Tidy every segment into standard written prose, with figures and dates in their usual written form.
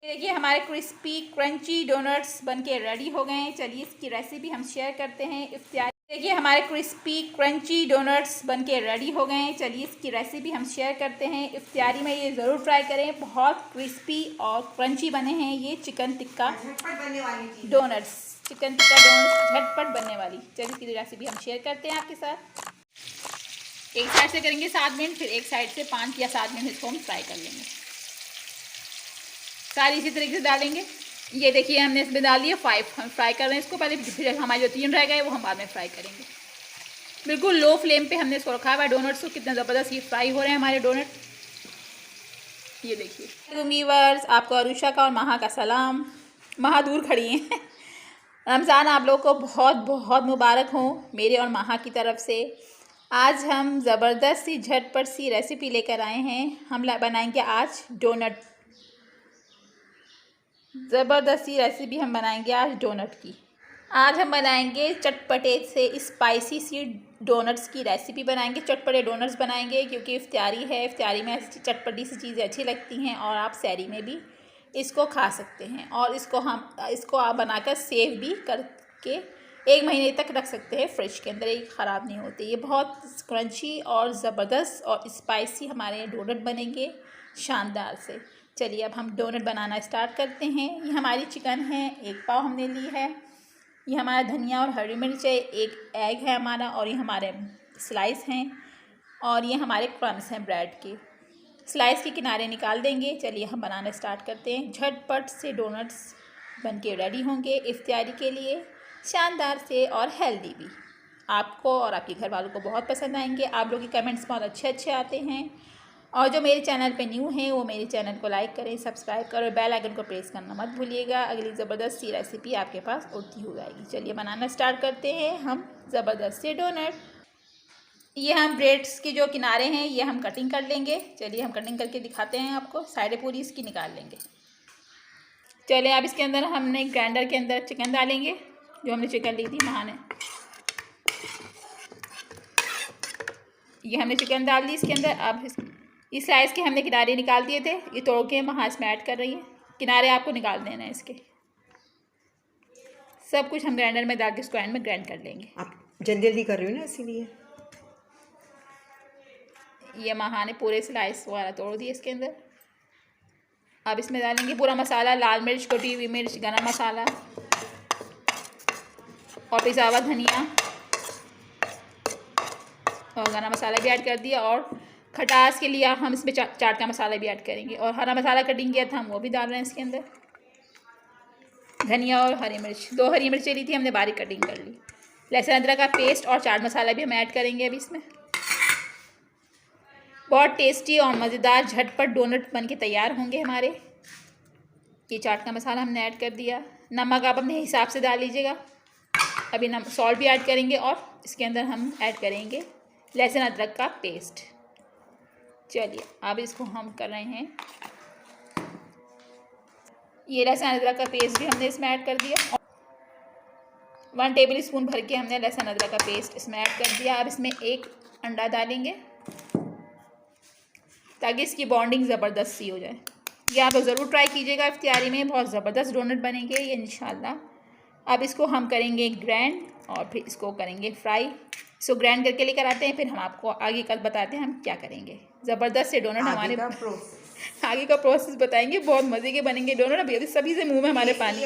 देखिए हमारे crispy crunchy donuts बनके रेडी हो गए हैं। चलिए इसकी रेसिपी हम शेयर करते हैं। देखिए हमारे क्रिस्पी क्रंची डोनट्स बनके रेडी हो गए हैं। चलिए इसकी रेसिपी हम शेयर करते हैं। इफ्तियारी में ये ज़रूर ट्राई करें, बहुत क्रिस्पी और क्रंची बने हैं। ये chicken tikka donuts, chicken tikka donuts झटपट बनने वाली। चलिए इसकी रेसिपी हम शेयर करते हैं आपके साथ। एक साइड से करेंगे 7 मिनट, फिर एक साइड से 5 या 7 मिनट इसको हम फ्राई कर लेंगे। सारी इसी तरीके से डालेंगे। ये देखिए हमने इसमें डाल दिया 5। हम फ्राई कर रहे हैं इसको पहले, फिर हमारे जो 3 रह गए वो हम बाद में फ्राई करेंगे। बिल्कुल लो फ्लेम पे हमने इसको रखा हुआ है। डोनट्स को कितना ज़बरदस्त ये फ्राई हो रहे हैं हमारे डोनट। ये देखिए व्यूअर्स, आपको अरुषा का और महा का सलाम। महा दूर खड़ी हैं। रमज़ान आप लोगों को बहुत बहुत मुबारक हो मेरे और महा की तरफ से। आज हम ज़बरदस्त सी झटपट सी रेसिपी लेकर आए हैं। हम बनाएंगे आज डोनट। ज़बरदस्त सी रेसिपी हम बनाएंगे आज डोनट की। आज हम बनाएंगे चटपटे से स्पाइसी सी डोनट्स की रेसिपी बनाएंगे। चटपटे डोनट्स बनाएंगे क्योंकि इफ्तियारी है। इफ्तियारी में ऐसी चटपटी सी चीज़ें अच्छी लगती हैं और आप सहरी में भी इसको खा सकते हैं। और इसको आप बनाकर सेव भी करके 1 महीने तक रख सकते हैं फ्रिज के अंदर, ये ख़राब नहीं होते। ये बहुत क्रंची और ज़बरदस्त और स्पाइसी हमारे डोनट बनेंगे शानदार से। चलिए अब हम डोनट बनाना स्टार्ट करते हैं। ये हमारी चिकन है, 1 पाव हमने ली है। ये हमारा धनिया और हरी मिर्च है, 1 एग है हमारा, और ये हमारे स्लाइस हैं, और ये हमारे क्रम्स हैं ब्रेड के। स्लाइस के किनारे निकाल देंगे। चलिए हम बनाना स्टार्ट करते हैं। झटपट से डोनट्स बनके रेडी होंगे इफ्तियारी के लिए, शानदार से और हेल्दी भी। आपको और आपके घर वालों को बहुत पसंद आएंगे। आप लोग के कमेंट्स बहुत अच्छे अच्छे आते हैं। और जो मेरे चैनल पे न्यू हैं वो मेरे चैनल को लाइक करें, सब्सक्राइब करें और बेल आइकन को प्रेस करना मत भूलिएगा। अगली ज़बरदस्त सी रेसिपी आपके पास उड़ती हो जाएगी। चलिए बनाना स्टार्ट करते हैं हम ज़बरदस्त से डोनट। ये हम ब्रेड्स के जो किनारे हैं ये हम कटिंग कर लेंगे। चलिए हम कटिंग करके दिखाते हैं आपको। साइडें पूरी इसकी निकाल लेंगे। चलिए अब इसके अंदर हमने ग्राइंडर के अंदर चिकन डालेंगे, जो हमने चिकन ली थी वहाँ ने। ये हमने चिकन डाल दी इसके अंदर। अब इस स्लाइस के हमने किनारे निकाल दिए थे, ये तोड़ के हम हाथ में ऐड कर रही है। किनारे आपको निकाल देना है इसके। सब कुछ हम ग्राइंडर में डाल के इसको एंड में ग्राइंड कर लेंगे। आप जल्दी जल्दी कर रही हो ना, इसीलिए। ये महा ने पूरे स्लाइस वगैरह तोड़ दिए इसके अंदर। अब इसमें डालेंगे पूरा मसाला, लाल मिर्च, कटी हुई मिर्च, गरम मसाला और पिसा हुआ धनिया और गरम मसाला भी ऐड कर दिया। और खटास के लिए हम इसमें चाट का मसाला भी ऐड करेंगे। और हरा मसाला कटिंग किया था हम वो भी डाल रहे हैं इसके अंदर। धनिया और हरी मिर्च, 2 हरी मिर्चें ली थी हमने, बारीक कटिंग कर ली। लहसुन अदरक का पेस्ट और चाट मसाला भी हम ऐड करेंगे अभी इसमें। बहुत टेस्टी और मज़ेदार झटपट डोनट बन के तैयार होंगे हमारे। ये चाट का मसाला हमने ऐड कर दिया। नमक आप अपने हिसाब से डाल लीजिएगा। अभी सॉल्ट भी ऐड करेंगे और इसके अंदर हम ऐड करेंगे लहसुन अदरक का पेस्ट। चलिए अब इसको हम कर रहे हैं। ये लहसुन अदरक का पेस्ट भी हमने इसमें ऐड कर दिया। 1 टेबल स्पून भर के हमने लहसुन अदरक का पेस्ट इसमें ऐड कर दिया। अब इसमें 1 अंडा डालेंगे ताकि इसकी बॉन्डिंग ज़बरदस्त सी हो जाए। ये आप ज़रूर ट्राई कीजिएगा इफ्तियारी में, बहुत ज़बरदस्त डोनट बनेंगे ये इंशाल्लाह। अब इसको हम करेंगे ग्राइंड और फिर इसको करेंगे फ्राई। इसको ग्राइंड करके लेकर आते हैं, फिर हम आपको आगे कल बताते हैं हम क्या करेंगे। ज़बरदस्त से डोनट हमारे आगे का प्रोसेस बताएंगे। बहुत मज़े के बनेंगे डोनट। अभी सभी से मुंह में हमारे पानी।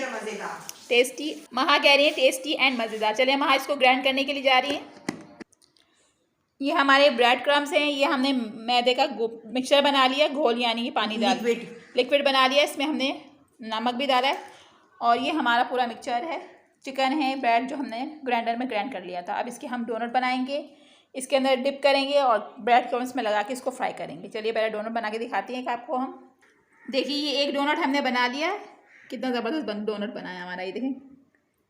टेस्टी, महा कह रही है टेस्टी एंड मज़ेदार। चलिए महा इसको ग्राइंड करने के लिए जा रही है। ये हमारे ब्रेड क्रम्स हैं। ये हमने मैदे का मिक्सचर बना लिया, घोल यानी कि पानी डाल लिक्विड बना लिया। इसमें हमने नमक भी डाला है और ये हमारा पूरा मिक्सचर है। चिकन है, ब्रेड जो हमने ग्राइंडर में ग्राइंड कर लिया था। अब इसके हम डोनट बनाएंगे, इसके अंदर डिप करेंगे और ब्रेड क्रम्स में लगा के इसको फ्राई करेंगे। चलिए पहले डोनट बना के दिखाती हैं कि आपको हम। देखिए ये 1 डोनट हमने बना लिया। कितना ज़बरदस्त डोनट बना है हमारा। ये देखें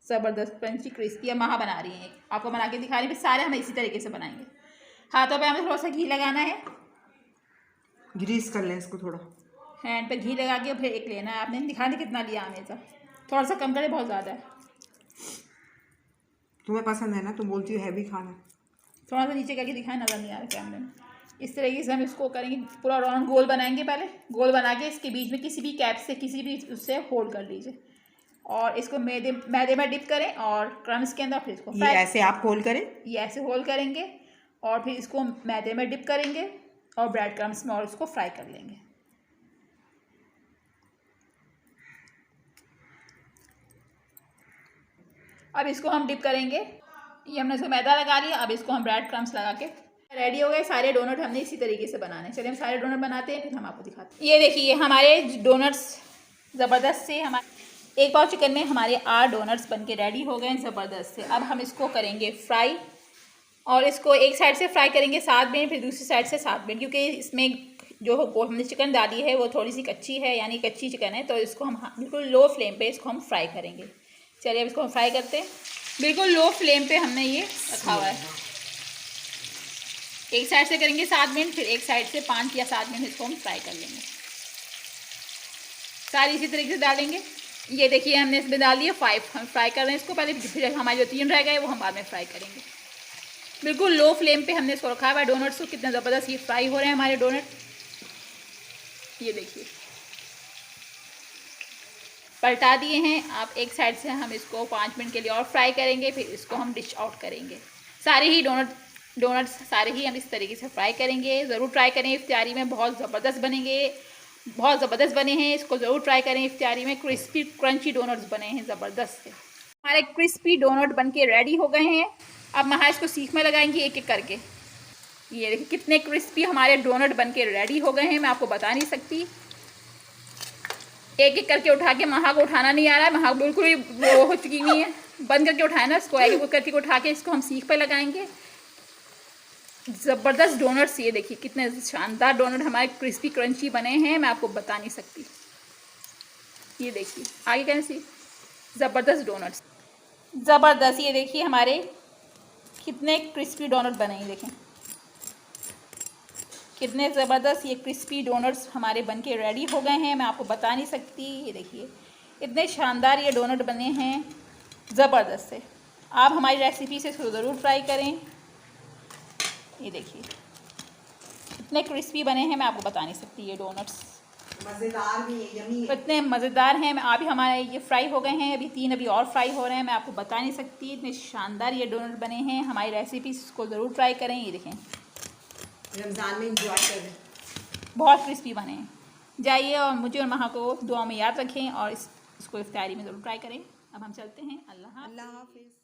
ज़बरदस्त क्रंची क्रिस्पी। अब महा बना रही हैं, आपको बना के दिखा रही है। फिर सारे हम इसी तरीके से बनाएंगे। हाथों पे हमें थोड़ा सा घी लगाना है, ग्रीस कर लें इसको थोड़ा। हैंड पे घी लगा के फिर एक लेना है। आपने दिखाने कितना लिया हमेशा, थोड़ा सा कम करे, बहुत ज़्यादा है। तुम्हें पसंद है ना, तुम बोलती हो हैवी खाना। थोड़ा सा नीचे करके दिखाए, नज़र नहीं आ रहा कैमरे में। इस तरीके से हम इसको करेंगे, पूरा राउंड गोल बनाएंगे। पहले गोल बना के इसके बीच में किसी भी कैप से, किसी भी उससे होल्ड कर लीजिए और इसको मैदे में डिप करें और क्रम्स के अंदर फिर इसको ये ऐसे आप होल्ड करें, ये ऐसे होल्ड करेंगे और फिर इसको मैदे में डिप करेंगे और ब्रेड क्रम्स में और उसको फ्राई कर लेंगे। अब इसको हम डिप करेंगे, ये हमने इसको मैदा लगा लिया। अब इसको हम ब्रेड क्रम्स लगा के रेडी हो गए। सारे डोनट हमने इसी तरीके से बनाने। चलिए हम सारे डोनट बनाते हैं, फिर हम आपको दिखाते हैं। ये देखिए हमारे डोनट्स ज़बरदस्त से, हमारे 1 पाव चिकन में हमारे 8 डोनट्स बनके रेडी हो गए ज़बरदस्त से। अब हम इसको करेंगे फ्राई और इसको एक साइड से फ्राई करेंगे 7 मिनट, फिर दूसरी साइड से 7 मिनट, क्योंकि इसमें जो हमने चिकन डाली है वो थोड़ी सी कच्ची है, यानी कच्ची चिकन है, तो इसको हम बिल्कुल लो फ्लेम पे इसको हम फ्राई करेंगे। चलिए अब इसको हम फ्राई करते हैं। बिल्कुल लो फ्लेम पे हमने ये रखा हुआ है। एक साइड से करेंगे 7 मिनट, फिर एक साइड से 5 या 7 मिनट इसको हम फ्राई कर लेंगे। सारी इसी तरीके से डालेंगे। ये देखिए हमने इसमें डाल दिया 5, हम फ्राई कर रहे हैं इसको पहले, फिर हमारे जो 3 रह गए वो हम बाद में फ्राई करेंगे। बिल्कुल लो फ्लेम पे हमने इसको रखा हुआ है। डोनट्स को कितना ज़बरदस्त ये फ्राई हो रहे हैं हमारे डोनट। ये देखिए पलटा दिए हैं। आप एक साइड से हम इसको 5 मिनट के लिए और फ्राई करेंगे, फिर इसको हम डिश आउट करेंगे। सारे ही डोनट्स सारे ही हम इस तरीके से फ्राई करेंगे। ज़रूर ट्राई करें, इफ्तियारी में बहुत ज़बरदस्त बनेंगे, बहुत ज़बरदस्त बने हैं। इसको ज़रूर ट्राई करें इफ्तियारी में। क्रिस्पी क्रंची डोनट्स बने हैं ज़बरदस्त से। हमारे क्रिस्पी डोनट बनके रेडी हो गए हैं। अब मैं इसको सीख में लगाएंगे एक एक करके। ये देखिए कितने क्रिस्पी हमारे डोनट बनके रेडी हो गए हैं, मैं आपको बता नहीं सकती। एक एक करके उठा के, महा को उठाना नहीं आ रहा है, महा बिल्कुल ही वो हो चुकी नहीं है। बंद करके उठाए ना इसको, एक एक करके उठा के इसको हम सीख पे लगाएंगे। ज़बरदस्त डोनट्स, ये देखिए कितने शानदार डोनट हमारे क्रिस्पी क्रंची बने हैं, मैं आपको बता नहीं सकती। ये देखिए आगे कैसे ज़बरदस्त डोनट्स, ज़बरदस्त। ये देखिए हमारे कितने क्रिस्पी डोनट बने हैं, देखें कितने ज़बरदस्त ये क्रिस्पी डोनट्स हमारे बनके रेडी हो गए हैं, मैं आपको बता नहीं सकती। ये देखिए इतने शानदार ये डोनट बने हैं ज़बरदस्त से। आप हमारी रेसिपी से इसको ज़रूर ट्राई करें। ये देखिए इतने क्रिस्पी बने हैं, मैं आपको बता नहीं सकती। ये डोनट्स मज़ेदार भी है, यम्मी है। इतने मज़ेदार हैं। अभी हमारे ये फ्राई हो गए हैं, अभी 3 अभी और फ्राई हो रहे हैं, मैं आपको बता नहीं सकती। इतने शानदार ये डोनट बने हैं। हमारी रेसिपी को ज़रूर ट्राई करें। ये देखें रमज़ान में इंजॉय करें, बहुत क्रिस्पी बने हैं। जाइए और मुझे और महा को दुआ में याद रखें और इसको इफ्तारी में ज़रूर ट्राई करें। अब हम चलते हैं। अल्लाह हाफ़िज़।